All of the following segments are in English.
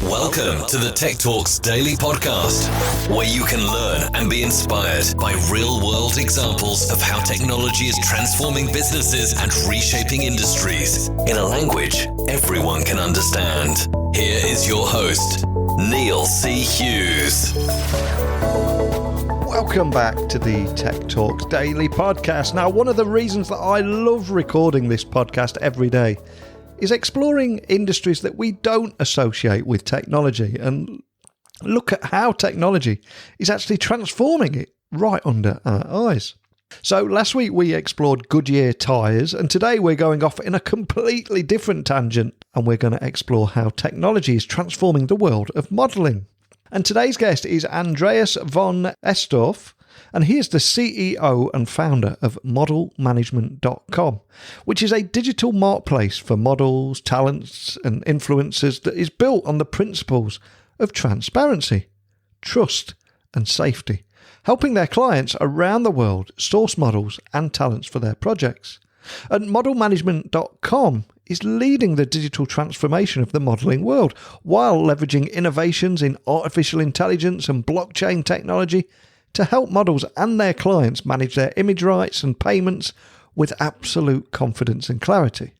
Welcome to the Tech Talks Daily Podcast, where you can learn and be inspired by real-world examples of how technology is transforming businesses and reshaping industries in a language everyone can understand. Here is your host, Neil C. Hughes. Welcome back to the Tech Talks Daily Podcast. Now, one of the reasons that I love recording this podcast every day is exploring industries that we don't associate with technology and look at how technology is actually transforming it right under our eyes. So last week we explored Goodyear tyres, and today we're going off in a completely different tangent, and we're going to explore how technology is transforming the world of modelling. And today's guest is Andreas von Estorff, and he is the CEO and founder of modelmanagement.com, which is a digital marketplace for models, talents and influencers that is built on the principles of transparency, trust and safety, helping their clients around the world source models and talents for their projects. And modelmanagement.com is leading the digital transformation of the modelling world while leveraging innovations in artificial intelligence and blockchain technology to help models and their clients manage their image rights and payments with absolute confidence and clarity.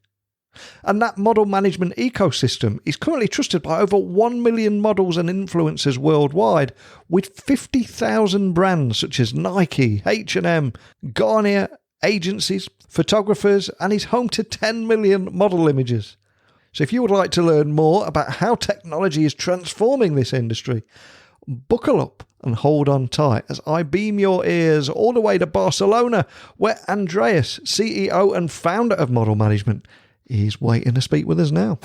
And that model management ecosystem is currently trusted by over 1 million models and influencers worldwide, with 50,000 brands such as Nike, H&amp, Garnier, agencies, photographers, and is home to 10 million model images. So if you would like to learn more about how technology is transforming this industry, buckle up and hold on tight as I beam your ears all the way to Barcelona, where Andreas, CEO and founder of Model Management, is waiting to speak with us now.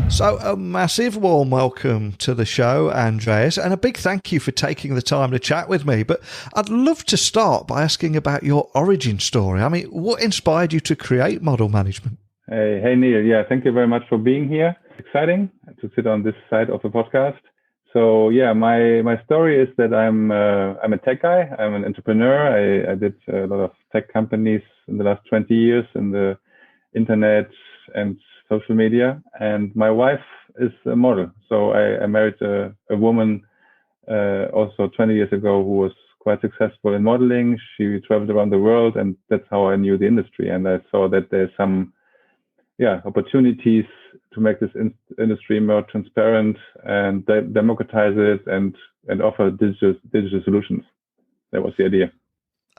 So a massive warm welcome to the show, Andreas, and a big thank you for taking the time to chat with me. But I'd love to start by asking about your origin story. I mean, what inspired you to create Model Management? Hey Neil. Yeah, thank you very much for being here. Exciting to sit on this side of the podcast. So yeah, my story is that I'm a tech guy. I'm an entrepreneur. I did a lot of tech companies in the last 20 years in the internet and social media. And my wife is a model. So I married a woman also 20 years ago who was quite successful in modeling. She traveled around the world, and that's how I knew the industry. And I saw that there's some opportunities to make this industry more transparent and democratize it and offer digital solutions. That was the idea.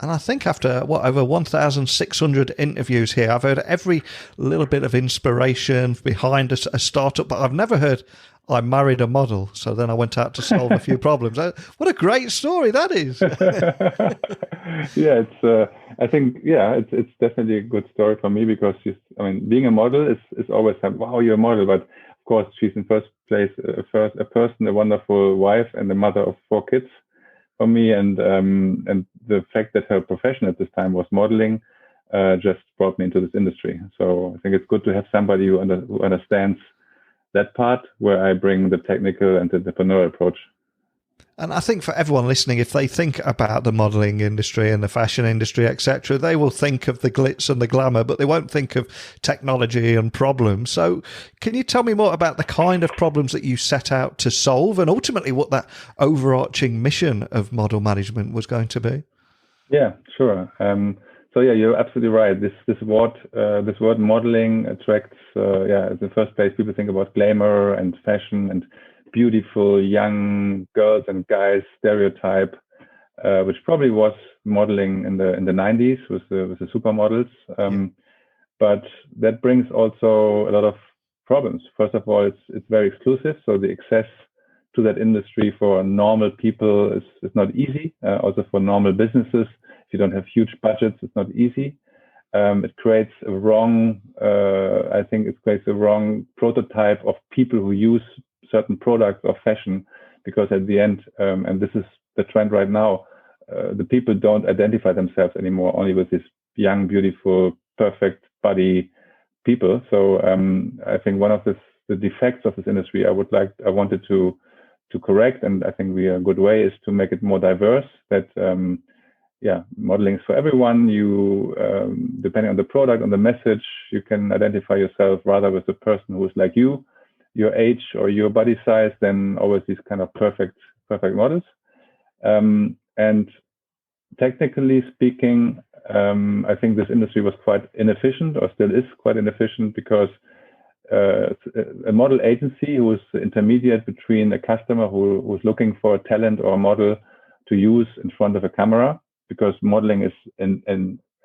And I think after, over 1,600 interviews here, I've heard every little bit of inspiration behind a startup, but I've never heard I married a model, so then I went out to solve a few problems. What a great story that is. Yeah, it's definitely a good story for me because being a model is always like, wow, you're a model, but of course she's in first place a person, a wonderful wife and a mother of 4 kids for me, and the fact that her profession at this time was modeling just brought me into this industry. So I think it's good to have somebody who understands that part, where I bring the technical and the entrepreneurial approach. And I think for everyone listening, if they think about the modelling industry and the fashion industry, etc., they will think of the glitz and the glamour, but they won't think of technology and problems. So can you tell me more about the kind of problems that you set out to solve and ultimately what that overarching mission of model management was going to be? Yeah, sure. So yeah, you're absolutely right. This word modeling attracts, in the first place, people think about glamour and fashion and beautiful young girls and guys stereotype, which probably was modeling in the 90s with the supermodels. But that brings also a lot of problems. First of all, it's very exclusive, so the access to that industry for normal people is not easy. Also for normal businesses, if you don't have huge budgets, it's not easy. It creates a wrong prototype of people who use certain products or fashion, because at the end, and this is the trend right now, the people don't identify themselves anymore only with these young, beautiful, perfect body people. So I think one of the defects of this industry I wanted to correct, and I think we are a good way, is to make it more diverse, that modeling is for everyone. You depending on the product, on the message, you can identify yourself rather with the person who is like you, your age or your body size than always these kind of perfect models. And technically speaking, I think this industry was quite inefficient, or still is quite inefficient, because a model agency who is the intermediate between a customer who's looking for a talent or a model to use in front of a camera, because modeling is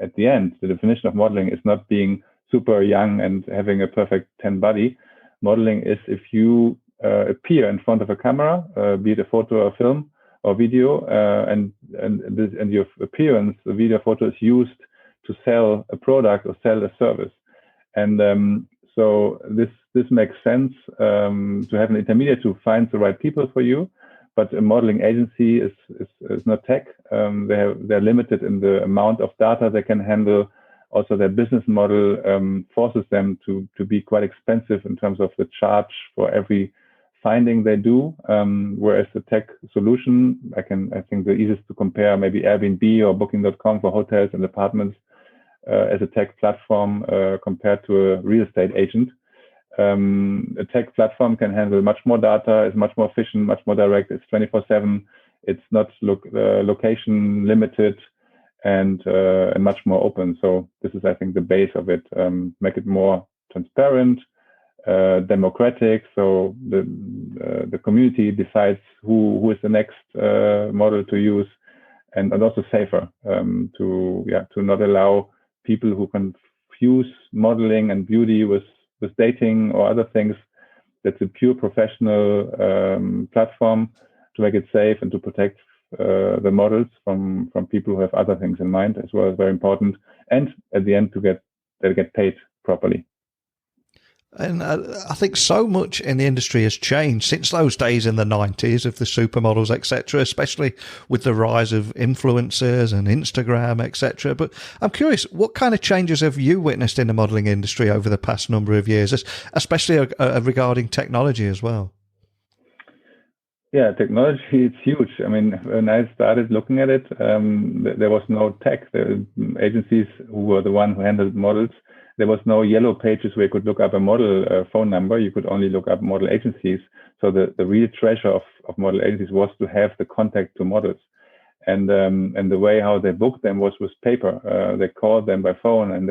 at the end, the definition of modeling is not being super young and having a perfect 10 body. Modeling is if you appear in front of a camera, be it a photo or film or video, and your appearance, the video photo, is used to sell a product or sell a service. And so this makes sense to have an intermediate who finds the right people for you. But a modeling agency is not tech. They're limited in the amount of data they can handle. Also, their business model forces them to be quite expensive in terms of the charge for every finding they do. Whereas the tech solution, I think the easiest to compare maybe Airbnb or Booking.com for hotels and apartments as a tech platform compared to a real estate agent. A tech platform can handle much more data, is much more efficient, much more direct. It's 24/7. It's not location limited, and much more open. So this is, I think, the base of it. Make it more transparent, democratic. So the community decides who is the next model to use, and also safer to not allow people who confuse modeling and beauty with dating or other things. That's a pure professional platform to make it safe and to protect the models from people who have other things in mind as well, is very important. And at the end, they get paid properly. And I think so much in the industry has changed since those days in the 90s of the supermodels, etc., especially with the rise of influencers and Instagram, etc. But I'm curious, what kind of changes have you witnessed in the modeling industry over the past number of years, especially regarding technology as well? Yeah, technology is huge. I mean, when I started looking at it, there was no tech. The agencies who were the one who handled models, there was no yellow pages where you could look up a model phone number. You could only look up model agencies. So the real treasure of model agencies was to have the contact to models. And the way how they booked them was with paper. They called them by phone, and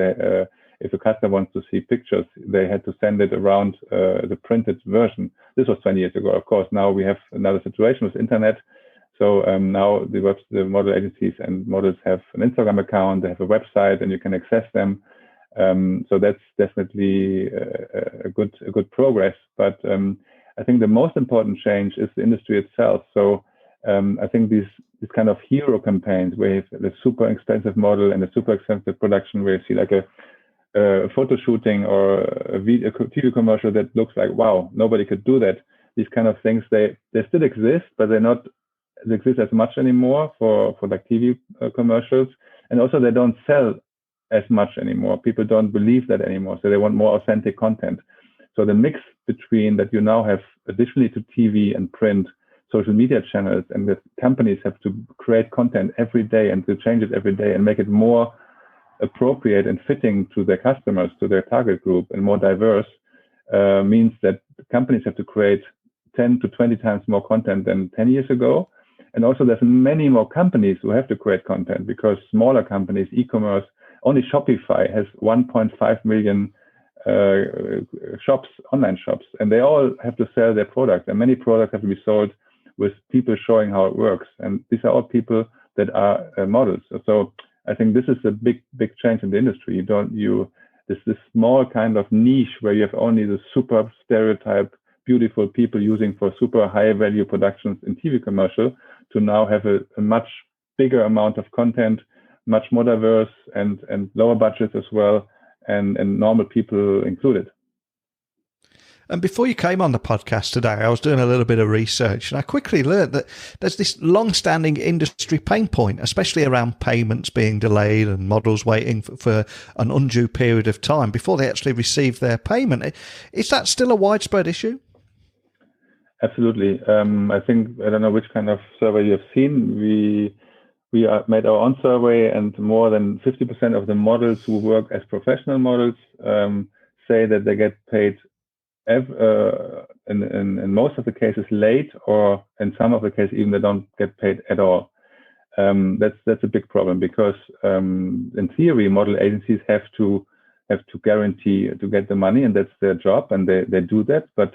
if a customer wants to see pictures, they had to send it around the printed version. This was 20 years ago. Of course, now we have another situation with internet. So now the model agencies and models have an Instagram account, they have a website, and you can access them. So that's definitely a good progress. But I think the most important change is the industry itself. So I think these kind of hero campaigns where you have the super expensive model and a super expensive production, where you see like a photo shooting or a TV commercial that looks like, wow, nobody could do that. These kind of things, they still exist, but they exist as much anymore for like TV commercials. And also they don't sell as much anymore. People don't believe that anymore. So they want more authentic content. So the mix between that you now have additionally to TV and print, social media channels, and that companies have to create content every day and to change it every day and make it more appropriate and fitting to their customers, to their target group, and more diverse, means that companies have to create 10 to 20 times more content than 10 years ago. And also there's many more companies who have to create content, because smaller companies, e-commerce, only Shopify has 1.5 million shops, online shops, and they all have to sell their products, and many products have to be sold with people showing how it works. And these are all people that are models. So I think this is a big change in the industry. This small kind of niche where you have only the super stereotype, beautiful people using for super high value productions in TV commercial, to now have a much bigger amount of content, much more diverse and lower budgets as well, and normal people included. And before you came on the podcast today, I was doing a little bit of research, and I quickly learned that there's this long-standing industry pain point, especially around payments being delayed and models waiting for an undue period of time before they actually receive their payment. Is that still a widespread issue? Absolutely. I think, I don't know which kind of survey you have seen. We made our own survey, and more than 50% of the models who work as professional models say that they get paid in most of the cases late, or in some of the cases even they don't get paid at all. That's a big problem, because in theory model agencies have to guarantee to get the money, and that's their job, and they do that. But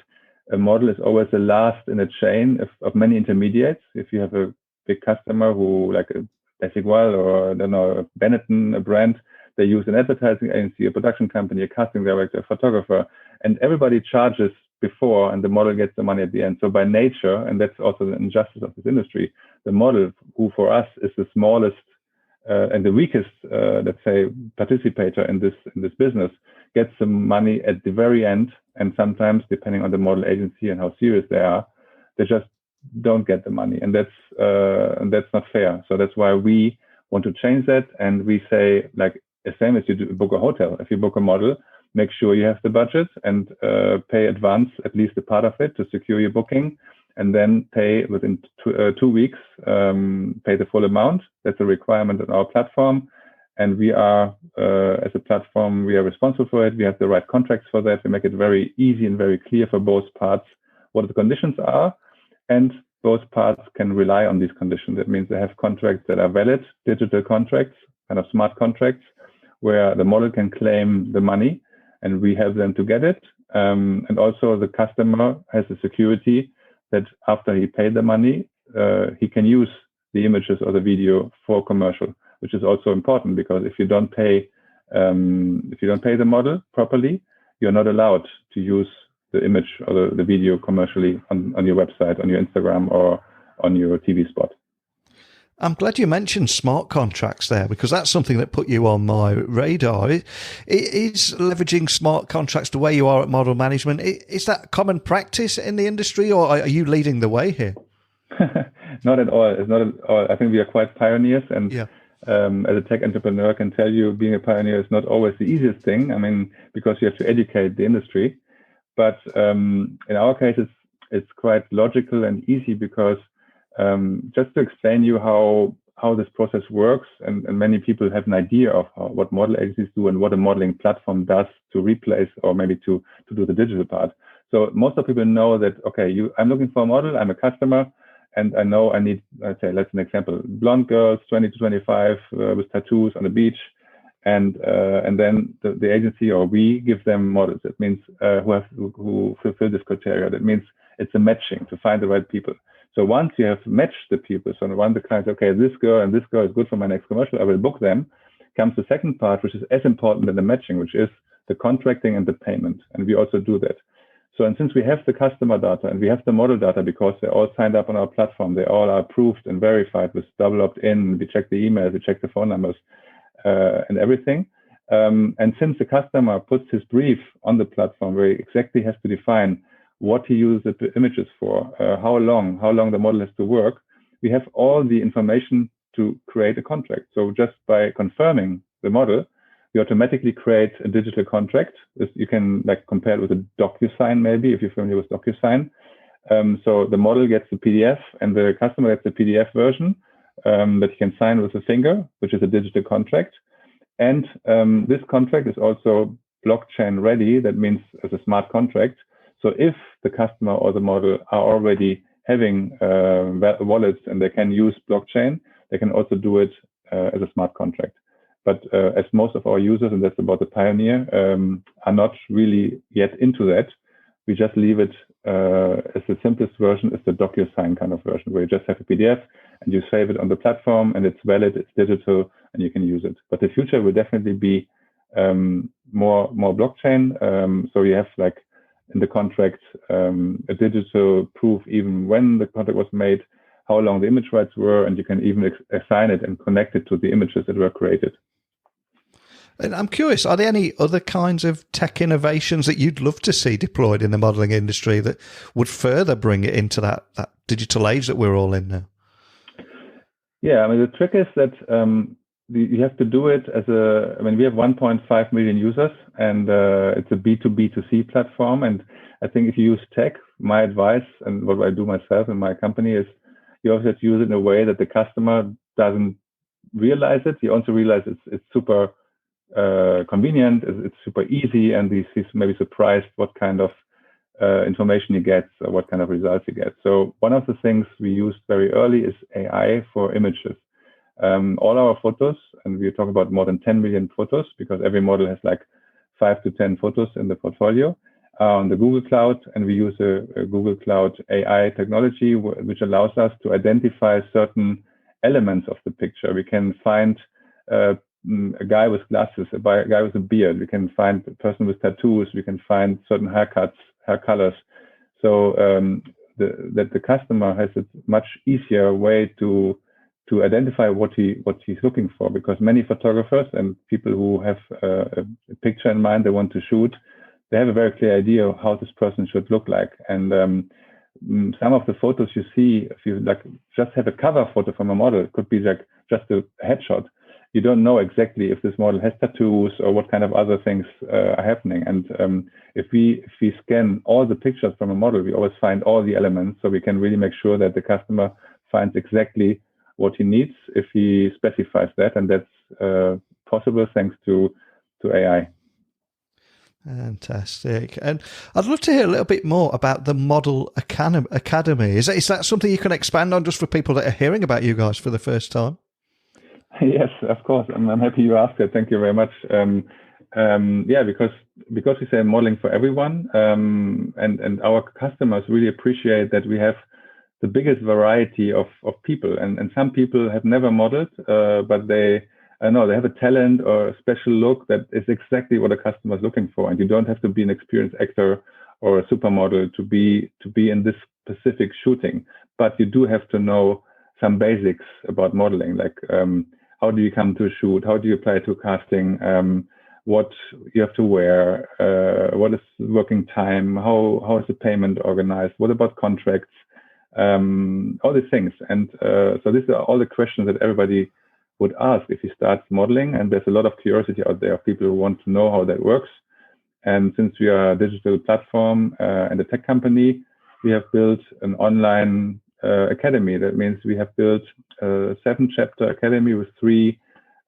a model is always the last in a chain of many intermediates. If you have a big customer who, like a Desigual, or I don't know, a Benetton, a brand, they use an advertising agency, a production company, a casting director, a photographer, and everybody charges before, and the model gets the money at the end. So by nature, and that's also the injustice of this industry, the model, who for us is the smallest and the weakest, let's say, participator in this business, gets the money at the very end. And sometimes, depending on the model agency and how serious they are, they just don't get the money, and that's not fair. So that's why we want to change that, and we say, like, the same as you do book a hotel. If you book a model, make sure you have the budget and pay advance at least a part of it to secure your booking, and then pay within 2 weeks, pay the full amount. That's a requirement on our platform. And we are, as a platform, we are responsible for it. We have the right contracts for that. We make it very easy and very clear for both parts what the conditions are. And both parts can rely on these conditions. That means they have contracts that are valid, digital contracts, kind of smart contracts, where the model can claim the money and we help them to get it. And also the customer has the security that after he paid the money, he can use the images or the video for commercial, which is also important, because if you don't pay the model properly, you're not allowed to use the image or the video commercially on your website, on your Instagram, or on your TV spot. I'm glad you mentioned smart contracts there, because that's something that put you on my radar. Is leveraging smart contracts the way you are at Model Management? Is that common practice in the industry, or are you leading the way here? Not at all. It's not at all. I think we are quite pioneers, and yeah. As a tech entrepreneur, I can tell you, being a pioneer is not always the easiest thing. I mean, because you have to educate the industry. But in our case, it's quite logical and easy, because just to explain you how this process works, and many people have an idea of what model agencies do and what a modeling platform does to replace, or maybe to do the digital part. So most of people know that, okay, I'm looking for a model, I'm a customer, and I know I need, let's say, let's an example, blonde girls, 20 to 25, with tattoos on the beach. And then the agency, or we, give them models. That means who fulfill this criteria. That means it's a matching to find the right people. So once you have matched the people, so once the client, okay, this girl and this girl is good for my next commercial, I will book them, comes the second part, which is as important than the matching, which is the contracting and the payment. And we also do that. So, and since we have the customer data and we have the model data, because they're all signed up on our platform, they all are approved and verified with double opt-in, we check the emails, we check the phone numbers, and everything. And since the customer puts his brief on the platform, where he exactly has to define what he uses the images for, how long the model has to work, we have all the information to create a contract. So just by confirming the model, we automatically create a digital contract. You can compare it with a DocuSign, maybe, if you're familiar with DocuSign. So the model gets the PDF and the customer gets the PDF version that he can sign with a finger, which is a digital contract. And this contract is also blockchain ready. That means as a smart contract. So if the customer or the model are already having wallets and they can use blockchain, they can also do it as a smart contract. But as most of our users, and that's about the pioneer, are not really yet into that, we just leave it as the simplest version is the DocuSign kind of version, where you just have a PDF and you save it on the platform and it's valid, it's digital, and you can use it. But the future will definitely be more blockchain. So you have in the contract a digital proof even when the contract was made, how long the image rights were, and you can even assign it and connect it to the images that were created. And I'm curious, are there any other kinds of tech innovations that you'd love to see deployed in the modelling industry that would further bring it into that digital age that we're all in now? Yeah, I mean, the trick is that you have to do it we have 1.5 million users, and it's a B2B2C platform. And I think if you use tech, my advice, and what I do myself in my company, is you also have to use it in a way that the customer doesn't realize it. You also realize it's super convenient, it's super easy, and he's maybe surprised what kind of information he gets or what kind of results he gets. So one of the things we used very early is AI for images. All our photos, and we talk about more than 10 million photos because every model has like 5 to 10 photos in the portfolio, on the Google Cloud, and we use a Google Cloud AI technology which allows us to identify certain elements of the picture. We can find a guy with glasses, a guy with a beard. We can find a person with tattoos. We can find certain haircuts, hair colors. So that the customer has a much easier way to identify what he's looking for, because many photographers and people who have a picture in mind they want to shoot, they have a very clear idea of how this person should look like. And some of the photos you see, if you like just have a cover photo from a model, it could be like just a headshot. You don't know exactly if this model has tattoos or what kind of other things are happening. And if we scan all the pictures from a model, we always find all the elements, so we can really make sure that the customer finds exactly what he needs if he specifies that, and that's possible thanks to AI. Fantastic. And I'd love to hear a little bit more about the Model Academy. Is that something you can expand on just for people that are hearing about you guys for the first time? Yes, of course. I'm happy you asked it. Thank you very much. Because we say modeling for everyone, and our customers really appreciate that we have the biggest variety of people. And some people have never modeled, but they have a talent or a special look that is exactly what a customer is looking for. And you don't have to be an experienced actor or a supermodel to be in this specific shooting, but you do have to know some basics about modeling, like how do you come to a shoot, how do you apply to casting, what you have to wear, what is working time, how is the payment organized, what about contracts, all these things. And so these are all the questions that everybody would ask if he starts modeling, and there's a lot of curiosity out there of people who want to know how that works. And since we are a digital platform and a tech company, we have built an online academy. That means we have built a 7-chapter academy with three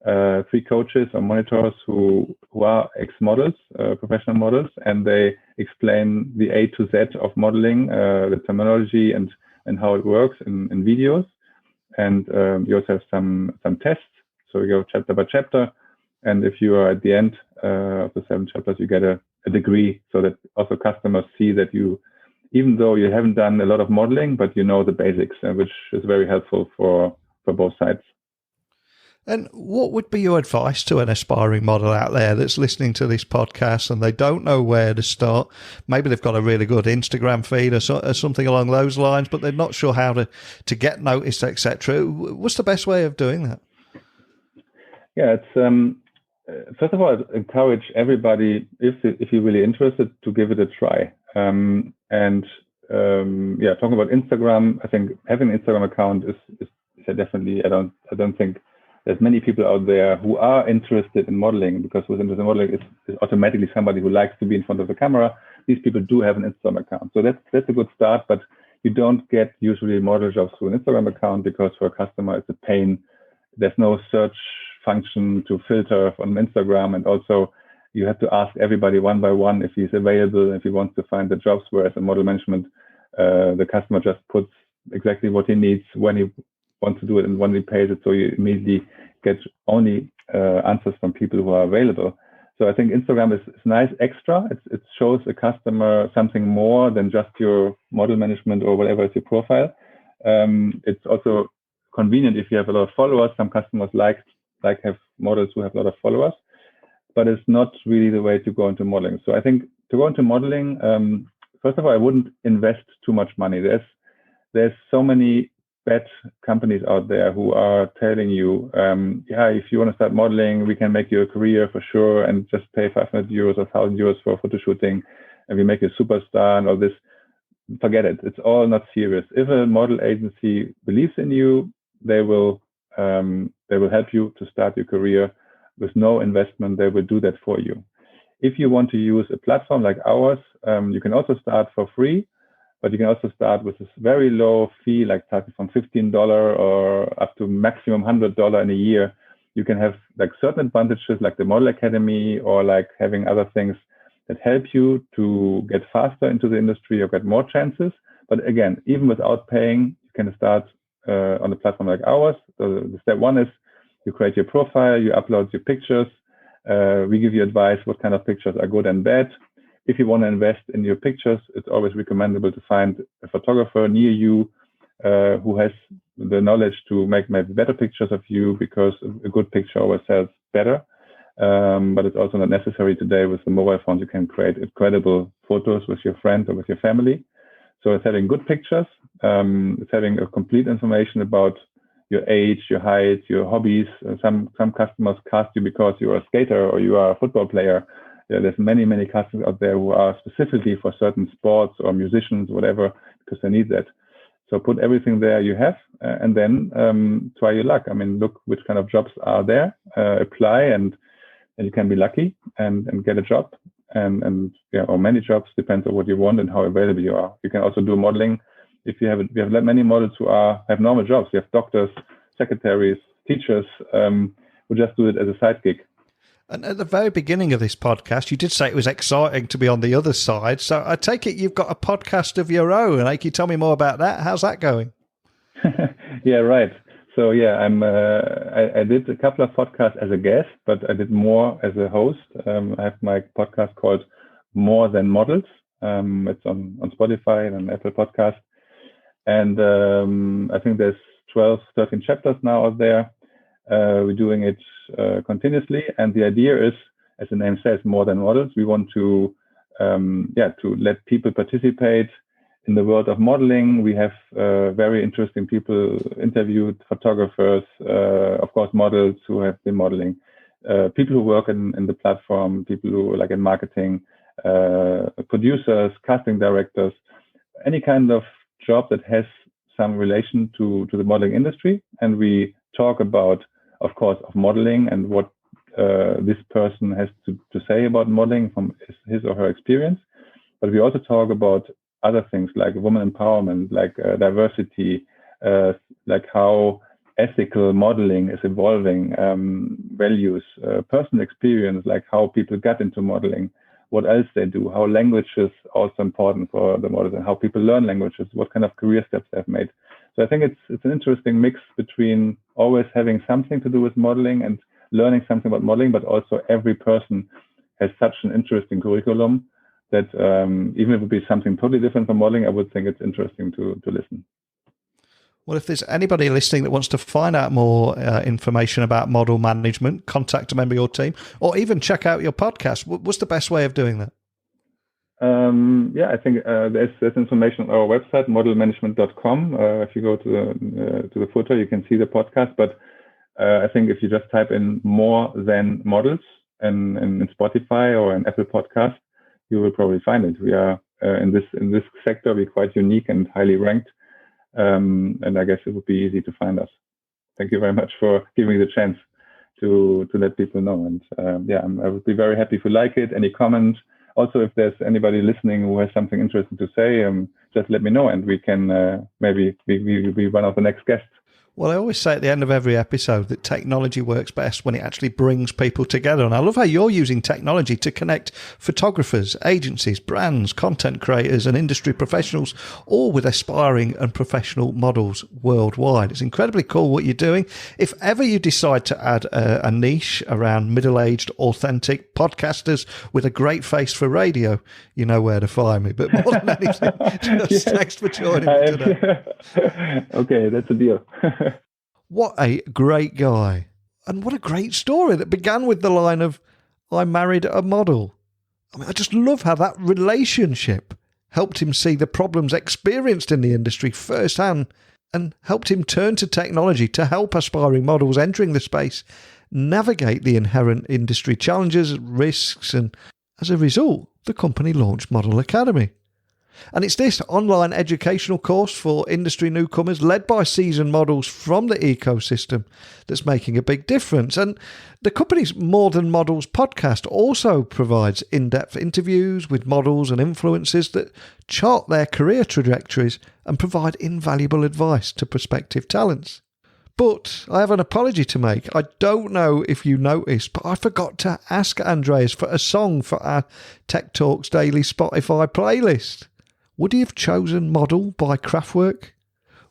coaches or monitors who are ex-models, professional models, and they explain the A to Z of modeling, the terminology and how it works in videos. And you also have some tests. So you go chapter by chapter. And if you are at the end of the 7 chapters, you get a degree, so that also customers see that you, even though you haven't done a lot of modeling, but you know the basics, which is very helpful for both sides. And what would be your advice to an aspiring model out there that's listening to this podcast and they don't know where to start? Maybe they've got a really good Instagram feed or something along those lines, but they're not sure how to get noticed, etc. What's the best way of doing that? Yeah, it's first of all, I'd encourage everybody, if you're really interested, to give it a try. Talking about Instagram, I think having an Instagram account is definitely. I don't think there's many people out there who are interested in modeling, because with interested in modeling is automatically somebody who likes to be in front of the camera. These people do have an Instagram account, so that's a good start. But you don't get usually model jobs through an Instagram account, because for a customer it's a pain. There's no search function to filter on Instagram, and also you have to ask everybody one by one if he's available, if he wants to find the jobs. Whereas in model management, the customer just puts exactly what he needs when he wants to do it and when he pays it, so you immediately get only answers from people who are available. So I think Instagram is nice extra. It shows a customer something more than just your model management or whatever is your profile. It's also convenient if you have a lot of followers. Some customers like have models who have a lot of followers, but it's not really the way to go into modeling. So I think to go into modeling, first of all, I wouldn't invest too much money. There's so many bad companies out there who are telling you, if you want to start modeling, we can make you a career for sure, and just pay 500 euros or 1,000 euros for photo shooting, and we make you a superstar and all this. Forget it. It's all not serious. If a model agency believes in you, they will help you to start your career with no investment. They will do that for you. If you want to use a platform like ours, you can also start for free, but you can also start with this very low fee, like starting from $15 or up to maximum $100 in a year. You can have like certain advantages, like the Model Academy, or like having other things that help you to get faster into the industry or get more chances. But again, even without paying, you can start on a platform like ours. So the step one is you create your profile, you upload your pictures. We give you advice what kind of pictures are good and bad. If you want to invest in your pictures, it's always recommendable to find a photographer near you who has the knowledge to make maybe better pictures of you, because a good picture always sells better. But it's also not necessary today. With the mobile phone, you can create incredible photos with your friends or with your family. So it's having good pictures. It's having a complete information about your age, your height, your hobbies. Some customers cast you because you're a skater or you are a football player. Yeah, there's many customers out there who are specifically for certain sports or musicians, whatever, because they need that. So put everything there you have, and then try your luck. I mean, look which kind of jobs are there, apply, and you can be lucky and get a job, and yeah, or many jobs, depends on what you want and how available you are. You can also do modeling. We have many models who have normal jobs. We have doctors, secretaries, teachers who just do it as a side gig. And at the very beginning of this podcast, you did say it was exciting to be on the other side. So I take it you've got a podcast of your own. Can you tell me more about that? How's that going? Yeah, right. So yeah, I did a couple of podcasts as a guest, but I did more as a host. I have my podcast called More Than Models. It's on Spotify and Apple Podcasts. And I think there's 12, 13 chapters now out there. We're doing it continuously, and the idea is, as the name says, more than models. We want to let people participate in the world of modeling. We have very interesting people interviewed, photographers, of course, models who have been modeling, people who work in the platform, people who like in marketing, producers, casting directors, any kind of job that has some relation to the modeling industry. And we talk about, of course, of modeling and what this person has to say about modeling from his or her experience. But we also talk about other things like women empowerment, like diversity, like how ethical modeling is evolving, values, personal experience, like how people got into modeling, what else they do, how language is also important for the models, and how people learn languages, what kind of career steps they've made. So I think it's an interesting mix between always having something to do with modeling and learning something about modeling, but also every person has such an interesting curriculum that even if it would be something totally different from modeling, I would think it's interesting to listen. Well, if there's anybody listening that wants to find out more information about model management, contact a member of your team, or even check out your podcast, what's the best way of doing that? I think there's information on our website, modelmanagement.com. If you go to the footer, you can see the podcast. But I think if you just type in More Than Models in Spotify or in Apple Podcast, you will probably find it. We are in this sector, we're quite unique and highly ranked. And I guess it would be easy to find us. Thank you very much for giving me the chance to let people know. And I would be very happy if you like it. Any comments? Also, if there's anybody listening who has something interesting to say, just let me know, and we can maybe be one of the next guests. Well, I always say at the end of every episode that technology works best when it actually brings people together. And I love how you're using technology to connect photographers, agencies, brands, content creators and industry professionals, all with aspiring and professional models worldwide. It's incredibly cool what you're doing. If ever you decide to add a niche around middle-aged, authentic podcasters with a great face for radio, you know where to find me. But more than anything, thanks for joining me today. Okay, that's a deal. What a great guy. And what a great story that began with the line of, I married a model. I mean, I just love how that relationship helped him see the problems experienced in the industry firsthand and helped him turn to technology to help aspiring models entering the space navigate the inherent industry challenges, risks, and as a result, the company launched Model Academy. And it's this online educational course for industry newcomers led by seasoned models from the ecosystem that's making a big difference. And the company's More Than Models podcast also provides in-depth interviews with models and influencers that chart their career trajectories and provide invaluable advice to prospective talents. But I have an apology to make. I don't know if you noticed, but I forgot to ask Andreas for a song for our Tech Talks Daily Spotify playlist. Would he have chosen Model by Kraftwerk?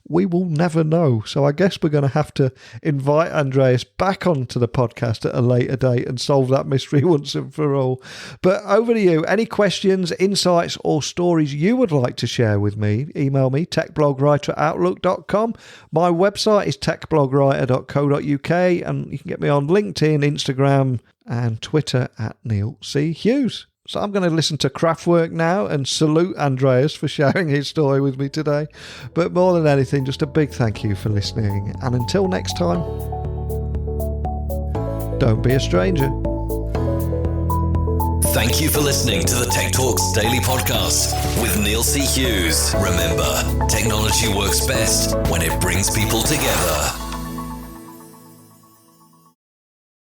We will never know. So I guess we're going to have to invite Andreas back onto the podcast at a later date and solve that mystery once and for all. But over to you. Any questions, insights or stories you would like to share with me, email me, techblogwriter@outlook.com. My website is techblogwriter.co.uk and you can get me on LinkedIn, Instagram and Twitter at Neil C. Hughes. So I'm going to listen to Kraftwerk now and salute Andreas for sharing his story with me today. But more than anything, just a big thank you for listening. And until next time, don't be a stranger. Thank you for listening to the Tech Talks Daily Podcast with Neil C. Hughes. Remember, technology works best when it brings people together.